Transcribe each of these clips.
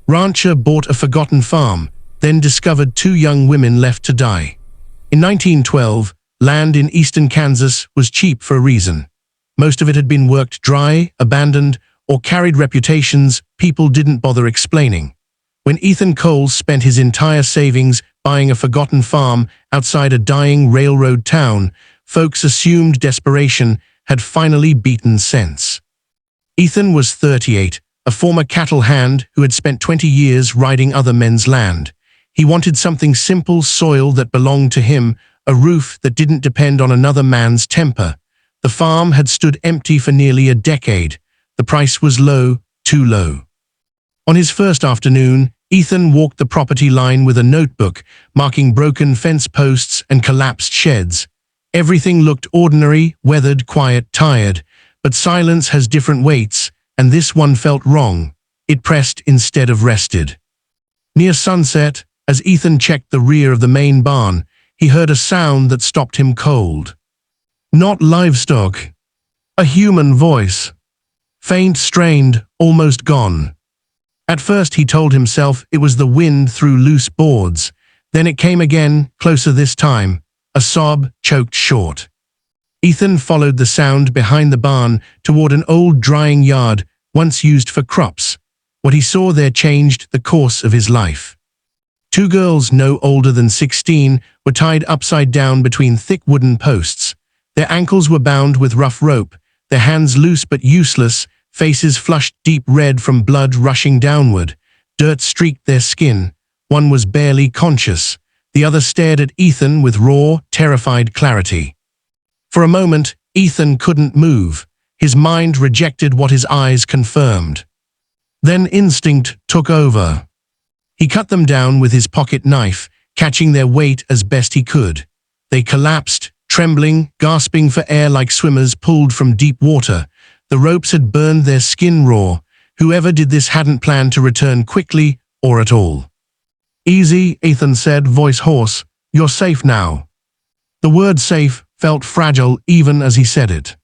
Rancher bought a forgotten farm, then discovered two young women left to die. In 1912, land in eastern Kansas was cheap for a reason. Most of it had been worked dry, abandoned, or carried reputations people didn't bother explaining. When Ethan Coles spent his entire savings buying a forgotten farm outside a dying railroad town, folks assumed desperation had finally beaten sense. Ethan was 38, a former cattle hand who had spent 20 years riding other men's land. He wanted something simple, soil that belonged to him, a roof that didn't depend on another man's temper. The farm had stood empty for nearly a decade. The price was low, too low. On his first afternoon, Ethan walked the property line with a notebook, marking broken fence posts and collapsed sheds. Everything looked ordinary, weathered, quiet, tired, but silence has different weights, and this one felt wrong. It pressed instead of rested. Near sunset, as Ethan checked the rear of the main barn, he heard a sound that stopped him cold. Not livestock. A human voice. Faint, strained, almost gone. At first he told himself it was the wind through loose boards. Then it came again, closer this time. A sob choked short. Ethan followed the sound behind the barn toward an old drying yard once used for crops. What he saw there changed the course of his life. Two girls no older than 16 were tied upside down between thick wooden posts. Their ankles were bound with rough rope, their hands loose but useless, faces flushed deep red from blood rushing downward. Dirt streaked their skin. One was barely conscious. The other stared at Ethan with raw, terrified clarity. For a moment, Ethan couldn't move. His mind rejected what his eyes confirmed. Then instinct took over. He cut them down with his pocket knife, catching their weight as best he could. They collapsed, trembling, gasping for air like swimmers pulled from deep water. The ropes had burned their skin raw. Whoever did this hadn't planned to return quickly or at all. "Easy," Ethan said, voice hoarse. "You're safe now." The word safe felt fragile even as he said it.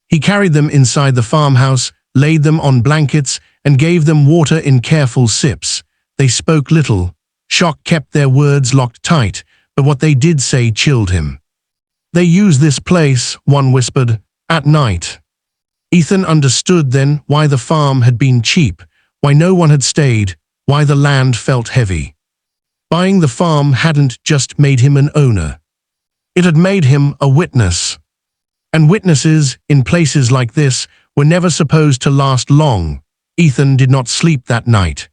He carried them inside the farmhouse, laid them on blankets, and gave them water in careful sips. They spoke little. Shock kept their words locked tight, but what they did say chilled him. "They use this place," one whispered, "at night." Ethan understood then why the farm had been cheap, why no one had stayed, why the land felt heavy. Buying the farm hadn't just made him an owner. It had made him a witness. And witnesses, in places like this, were never supposed to last long. Ethan did not sleep that night.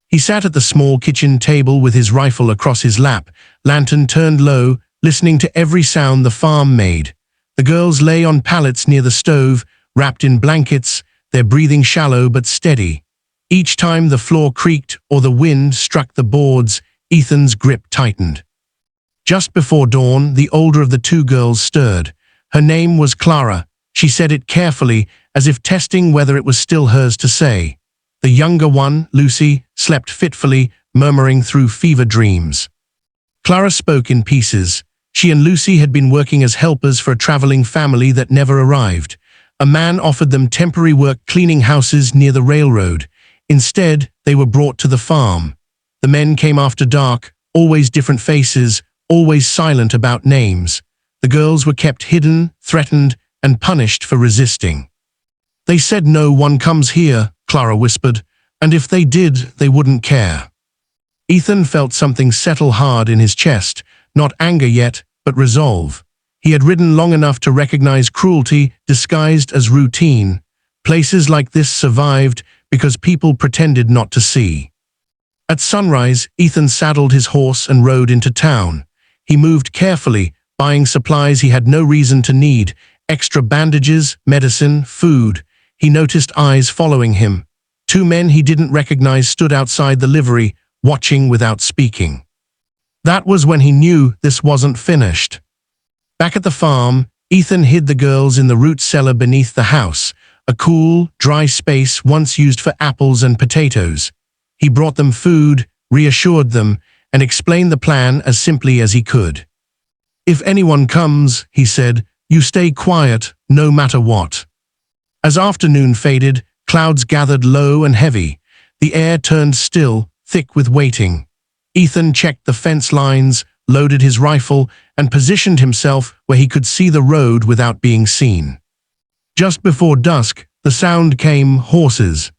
He sat at the small kitchen table with his rifle across his lap, lantern turned low, listening to every sound the farm made. The girls lay on pallets near the stove, wrapped in blankets, their breathing shallow but steady. Each time the floor creaked or the wind struck the boards, Ethan's grip tightened. Just before dawn, the older of the two girls stirred. Her name was Clara. She said it carefully, as if testing whether it was still hers to say. The younger one, Lucy, slept fitfully, murmuring through fever dreams. Clara spoke in pieces. She and Lucy had been working as helpers for a traveling family that never arrived. A man offered them temporary work cleaning houses near the railroad. Instead, they were brought to the farm. The men came after dark, always different faces, always silent about names. The girls were kept hidden, threatened, and punished for resisting. "They said no one comes here," Clara whispered, "and if they did, they wouldn't care." Ethan felt something settle hard in his chest, not anger yet, but resolve. He had ridden long enough to recognize cruelty disguised as routine. Places like this survived because people pretended not to see. At sunrise, Ethan saddled his horse and rode into town. He moved carefully, buying supplies he had no reason to need, extra bandages, medicine, food. He noticed eyes following him. Two men he didn't recognize stood outside the livery, watching without speaking. That was when he knew this wasn't finished. Back at the farm, Ethan hid the girls in the root cellar beneath the house, a cool, dry space once used for apples and potatoes. He brought them food, reassured them, and explained the plan as simply as he could. "If anyone comes," he said, "you stay quiet, no matter what." As afternoon faded, clouds gathered low and heavy. The air turned still, thick with waiting. Ethan checked the fence lines, loaded his rifle, and positioned himself where he could see the road without being seen. Just before dusk, the sound came: horses.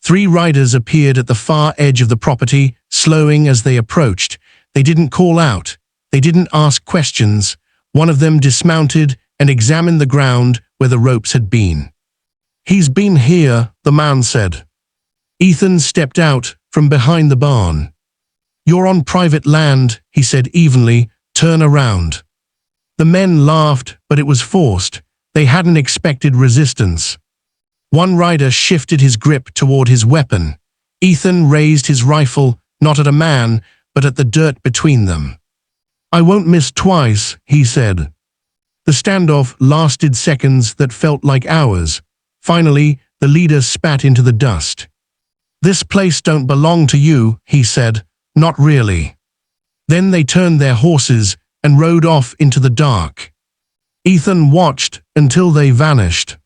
3 riders appeared at the far edge of the property, slowing as they approached. They didn't call out. They didn't ask questions. One of them dismounted and examined the ground where the ropes had been. "He's been here," the man said. Ethan stepped out from behind the barn. "You're on private land," he said evenly. "Turn around." The men laughed, but it was forced. They hadn't expected resistance. One rider shifted his grip toward his weapon. Ethan raised his rifle, not at a man, but at the dirt between them. "I won't miss twice," he said. The standoff lasted seconds that felt like hours. Finally, the leader spat into the dust. "This place don't belong to you," he said. "Not really." Then they turned their horses and rode off into the dark. Ethan watched until they vanished.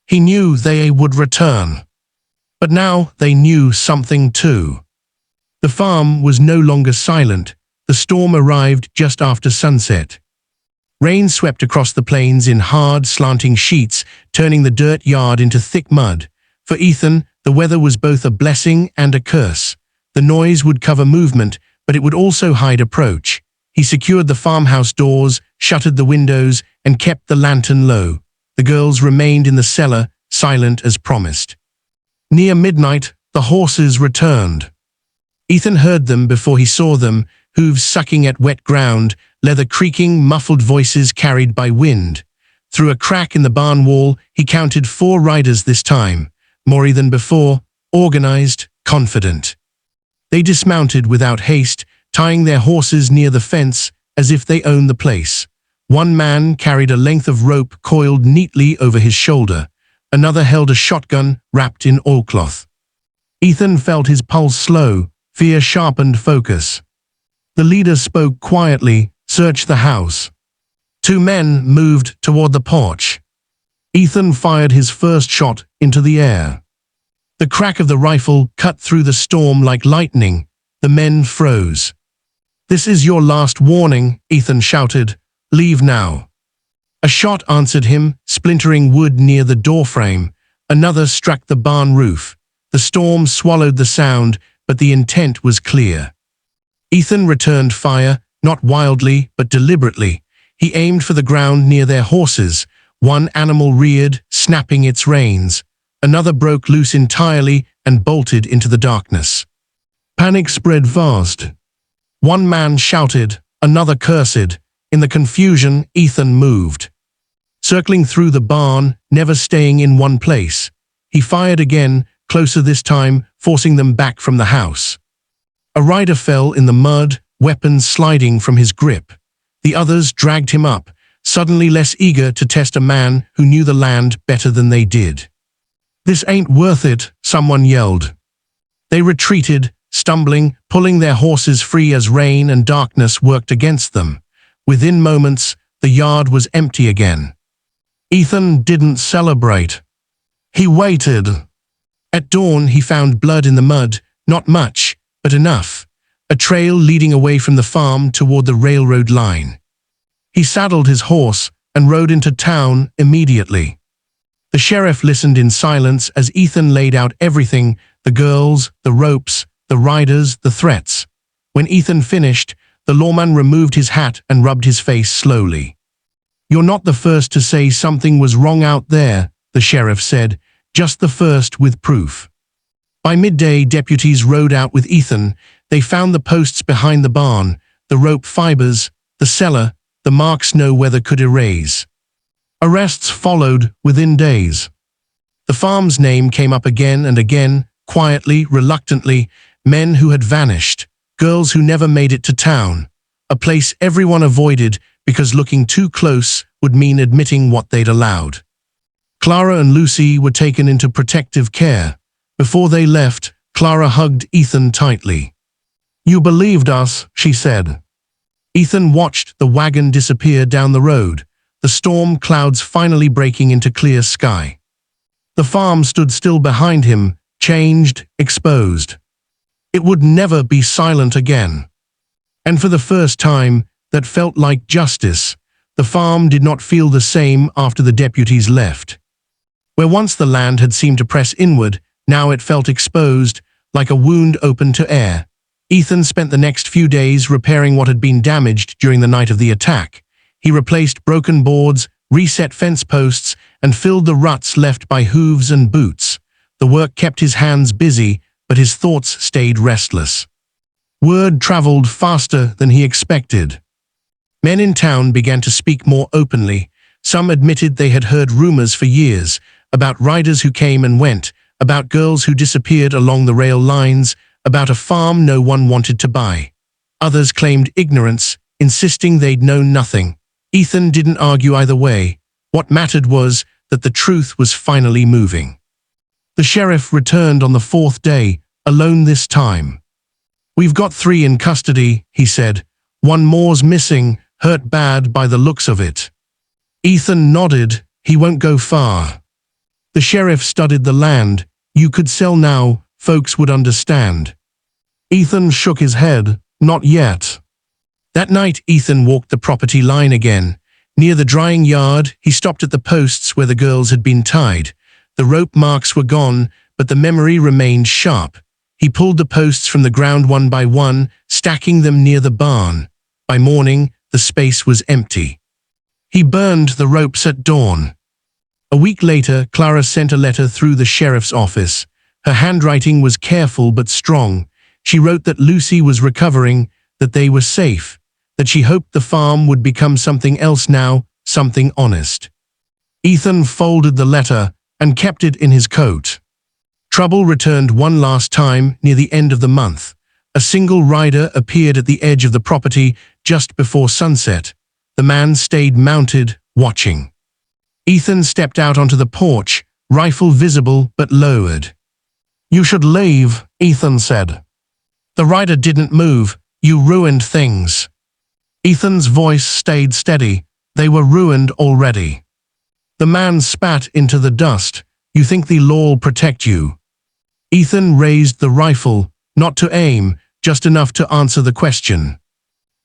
He knew they would return. But now they knew something too. The farm was no longer silent. The storm arrived just after sunset. Rain swept across the plains in hard, slanting sheets, turning the dirt yard into thick mud. For Ethan, the weather was both a blessing and a curse. The noise would cover movement, but it would also hide approach. He secured the farmhouse doors, shuttered the windows, and kept the lantern low. The girls remained in the cellar, silent as promised. Near midnight, the horses returned. Ethan heard them before he saw them, hooves sucking at wet ground, leather creaking, muffled voices carried by wind. Through a crack in the barn wall, he counted 4 riders this time, more than before, organized, confident. They dismounted without haste, tying their horses near the fence as if they owned the place. One man carried a length of rope coiled neatly over his shoulder. Another held a shotgun wrapped in oilcloth. Ethan felt his pulse slow, fear sharpened focus. The leader spoke quietly, "Search the house." 2 men moved toward the porch. Ethan fired his first shot into the air. The crack of the rifle cut through the storm like lightning. The men froze. "This is your last warning," Ethan shouted. "Leave now." A shot answered him, splintering wood near the doorframe. Another struck the barn roof. The storm swallowed the sound, but the intent was clear. Ethan returned fire, not wildly, but deliberately. He aimed for the ground near their horses. One animal reared, snapping its reins. Another broke loose entirely and bolted into the darkness. Panic spread fast. One man shouted, another cursed. In the confusion, Ethan moved. Circling through the barn, never staying in one place. He fired again, closer this time, forcing them back from the house. A rider fell in the mud, weapons sliding from his grip. The others dragged him up, suddenly less eager to test a man who knew the land better than they did. "This ain't worth it," someone yelled. They retreated, stumbling, pulling their horses free as rain and darkness worked against them. Within moments, the yard was empty again. Ethan didn't celebrate. He waited. At dawn, he found blood in the mud, not much, but enough. A trail leading away from the farm toward the railroad line. He saddled his horse and rode into town immediately. The sheriff listened in silence as Ethan laid out everything, the girls, the ropes, the riders, the threats. When Ethan finished, the lawman removed his hat and rubbed his face slowly. "You're not the first to say something was wrong out there," the sheriff said, "just the first with proof." By midday, deputies rode out with Ethan. They found the posts behind the barn, the rope fibers, the cellar, the marks no weather could erase. Arrests followed within days. The farm's name came up again and again, quietly, reluctantly, men who had vanished, girls who never made it to town, a place everyone avoided because looking too close would mean admitting what they'd allowed. Clara and Lucy were taken into protective care. Before they left, Clara hugged Ethan tightly. "You believed us," she said. Ethan watched the wagon disappear down the road, the storm clouds finally breaking into clear sky. The farm stood still behind him, changed, exposed. It would never be silent again. And for the first time, that felt like justice. The farm did not feel the same after the deputies left. Where once the land had seemed to press inward, now it felt exposed, like a wound open to air. Ethan spent the next few days repairing what had been damaged during the night of the attack. He replaced broken boards, reset fence posts, and filled the ruts left by hooves and boots. The work kept his hands busy, but his thoughts stayed restless. Word traveled faster than he expected. Men in town began to speak more openly. Some admitted they had heard rumors for years, about riders who came and went, about girls who disappeared along the rail lines, about a farm no one wanted to buy. Others claimed ignorance, insisting they'd known nothing. Ethan didn't argue either way. What mattered was that the truth was finally moving. The sheriff returned on the fourth day, alone this time. "We've got 3 in custody," he said. "One more's missing, hurt bad by the looks of it." Ethan nodded. He won't go far. The sheriff studied the land. "You could sell now, folks would understand." Ethan shook his head. "Not yet." That night, Ethan walked the property line again. Near the drying yard, he stopped at the posts where the girls had been tied. The rope marks were gone, but the memory remained sharp. He pulled the posts from the ground one by one, stacking them near the barn. By morning, the space was empty. He burned the ropes at dawn. A week later, Clara sent a letter through the sheriff's office. Her handwriting was careful but strong. She wrote that Lucy was recovering, that they were safe, that she hoped the farm would become something else now, something honest. Ethan folded the letter and kept it in his coat. Trouble returned one last time near the end of the month. A single rider appeared at the edge of the property just before sunset. The man stayed mounted, watching. Ethan stepped out onto the porch, rifle visible but lowered. "You should leave," Ethan said. "The rider didn't move. You ruined things." Ethan's voice stayed steady. "They were ruined already." The man spat into the dust. "You think the law'll protect you?" Ethan raised the rifle, not to aim, just enough to answer the question.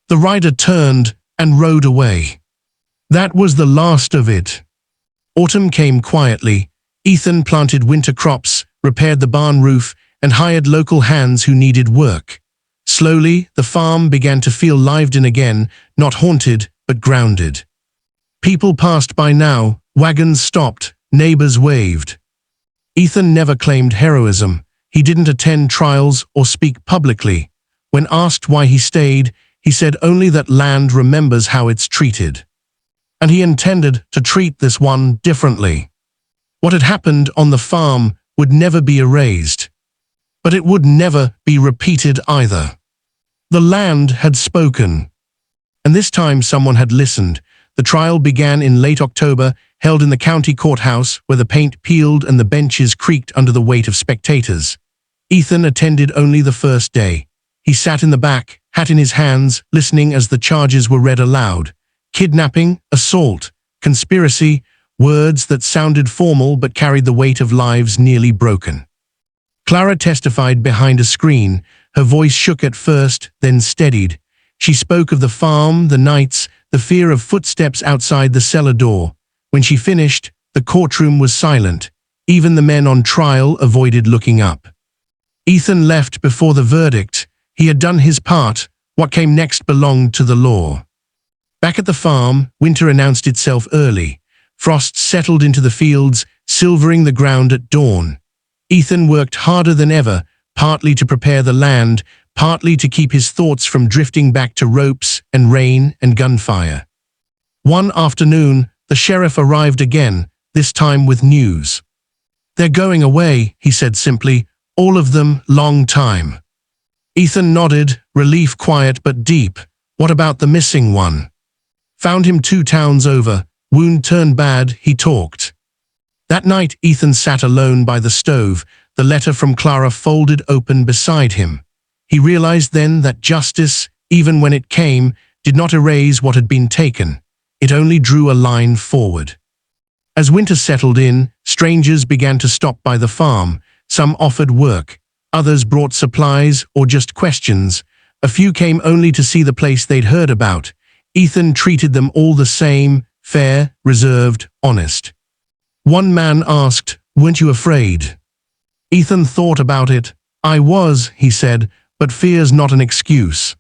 The rider turned and rode away. That was the last of it. Autumn came quietly. Ethan planted winter crops, repaired the barn roof, and hired local hands who needed work. Slowly, the farm began to feel lived in again, not haunted, but grounded. People passed by now, wagons stopped, neighbors waved. Ethan never claimed heroism. He didn't attend trials or speak publicly. When asked why he stayed, he said only that land remembers how it's treated. And he intended to treat this one differently. What had happened on the farm would never be erased. But it would never be repeated either. The land had spoken. And this time someone had listened. The trial began in late October, held in the county courthouse where the paint peeled and the benches creaked under the weight of spectators. Ethan attended only the first day. He sat in the back, hat in his hands, listening as the charges were read aloud. Kidnapping, assault, conspiracy, words that sounded formal but carried the weight of lives nearly broken. Clara testified behind a screen. Her voice shook at first, then steadied. She spoke of the farm, the nights, the fear of footsteps outside the cellar door. When she finished, the courtroom was silent. Even the men on trial avoided looking up. Ethan left before the verdict. He had done his part. What came next belonged to the law. Back at the farm, winter announced itself early. Frost settled into the fields, silvering the ground at dawn. Ethan worked harder than ever, partly to prepare the land, partly to keep his thoughts from drifting back to ropes and rain and gunfire. One afternoon, the sheriff arrived again, this time with news. "They're going away," he said simply. "All of them, long time." Ethan nodded, relief quiet but deep. "What about the missing one?" "Found him 2 towns over. Wound turned bad," he talked. That night, Ethan sat alone by the stove, the letter from Clara folded open beside him. He realized then that justice, even when it came, did not erase what had been taken. It only drew a line forward. As winter settled in, strangers began to stop by the farm. Some offered work. Others brought supplies or just questions. A few came only to see the place they'd heard about. Ethan treated them all the same, fair, reserved, honest. One man asked, "Weren't you afraid?" Ethan thought about it. "I was," he said, "but fear's not an excuse."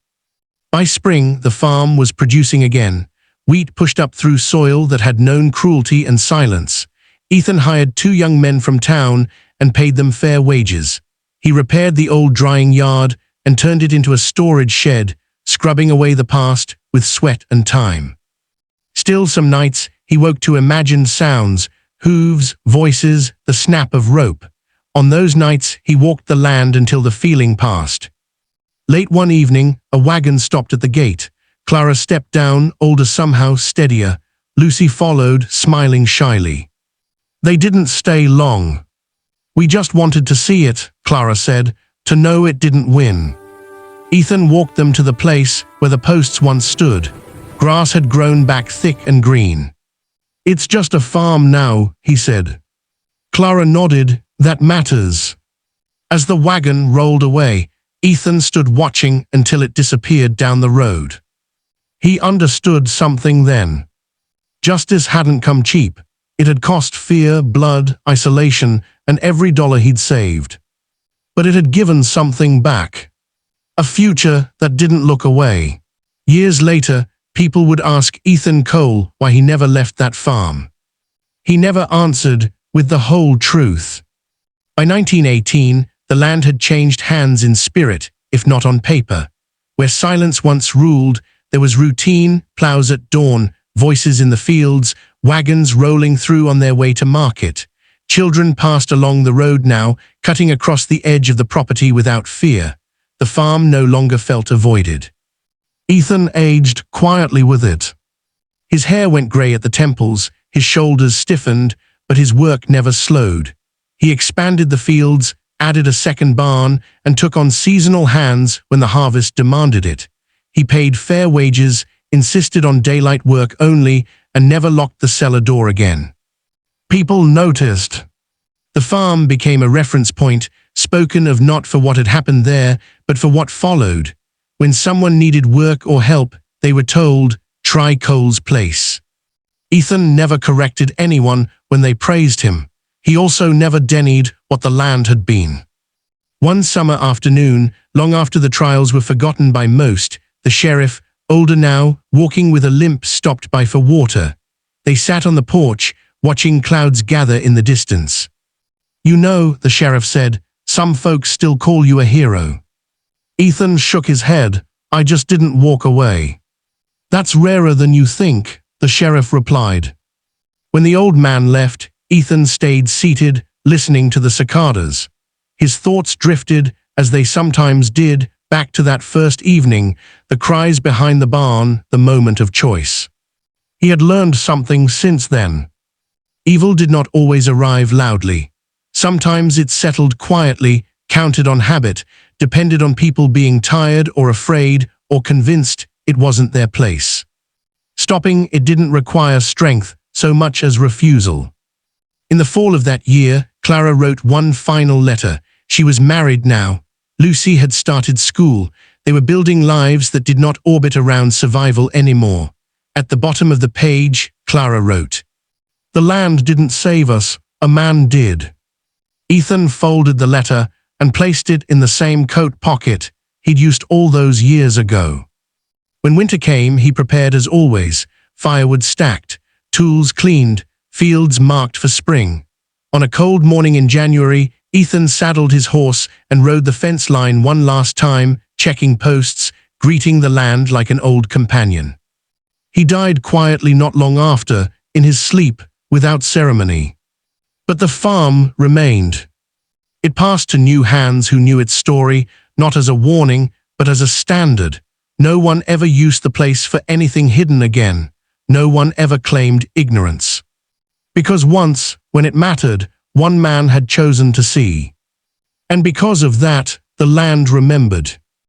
By spring, the farm was producing again. Wheat pushed up through soil that had known cruelty and silence. Ethan hired 2 young men from town and paid them fair wages. He repaired the old drying yard and turned it into a storage shed, scrubbing away the past with sweat and time. Still, some nights, he woke to imagined sounds, hooves, voices, the snap of rope. On those nights, he walked the land until the feeling passed. Late one evening, a wagon stopped at the gate. Clara stepped down, older somehow, steadier. Lucy followed, smiling shyly. They didn't stay long. "We just wanted to see it," Clara said, "to know it didn't win." Ethan walked them to the place where the posts once stood. Grass had grown back thick and green. "It's just a farm now," he said. Clara nodded. "That matters." As the wagon rolled away, Ethan stood watching until it disappeared down the road. He understood something then. Justice hadn't come cheap. It had cost fear, blood, isolation, and every dollar he'd saved. But it had given something back. A future that didn't look away. Years later, people would ask Ethan Cole why he never left that farm. He never answered with the whole truth. By 1918, the land had changed hands in spirit, if not on paper. Where silence once ruled, there was routine, plows at dawn, voices in the fields, wagons rolling through on their way to market. Children passed along the road now, cutting across the edge of the property without fear. The farm no longer felt avoided. Ethan aged quietly with it. His hair went grey at the temples, his shoulders stiffened, but his work never slowed. He expanded the fields, added a second barn, and took on seasonal hands when the harvest demanded it. He paid fair wages, insisted on daylight work only, and never locked the cellar door again. People noticed. The farm became a reference point, spoken of not for what had happened there, but for what followed. When someone needed work or help, they were told, "Try Cole's place." Ethan never corrected anyone when they praised him. He also never denied what the land had been. One summer afternoon, long after the trials were forgotten by most, the sheriff, older now, walking with a limp, stopped by for water. They sat on the porch, watching clouds gather in the distance. "You know," the sheriff said, "some folks still call you a hero." Ethan shook his head. "I just didn't walk away." "That's rarer than you think," the sheriff replied. When the old man left, Ethan stayed seated, listening to the cicadas. His thoughts drifted, as they sometimes did, back to that first evening, the cries behind the barn, the moment of choice. He had learned something since then. Evil did not always arrive loudly. Sometimes it settled quietly, counted on habit, depended on people being tired or afraid or convinced it wasn't their place. Stopping it didn't require strength so much as refusal. In the fall of that year, Clara wrote one final letter. She was married now. Lucy had started school. They were building lives that did not orbit around survival anymore. At the bottom of the page, Clara wrote, "The land didn't save us, a man did." Ethan folded the letter and placed it in the same coat pocket he'd used all those years ago. When winter came, he prepared as always, firewood stacked, tools cleaned, fields marked for spring. On a cold morning in January, Ethan saddled his horse and rode the fence line one last time, checking posts, greeting the land like an old companion. He died quietly not long after, in his sleep, without ceremony. But the farm remained. It passed to new hands who knew its story, not as a warning, but as a standard. No one ever used the place for anything hidden again. No one ever claimed ignorance. Because once, when it mattered, one man had chosen to see. And because of that, the land remembered.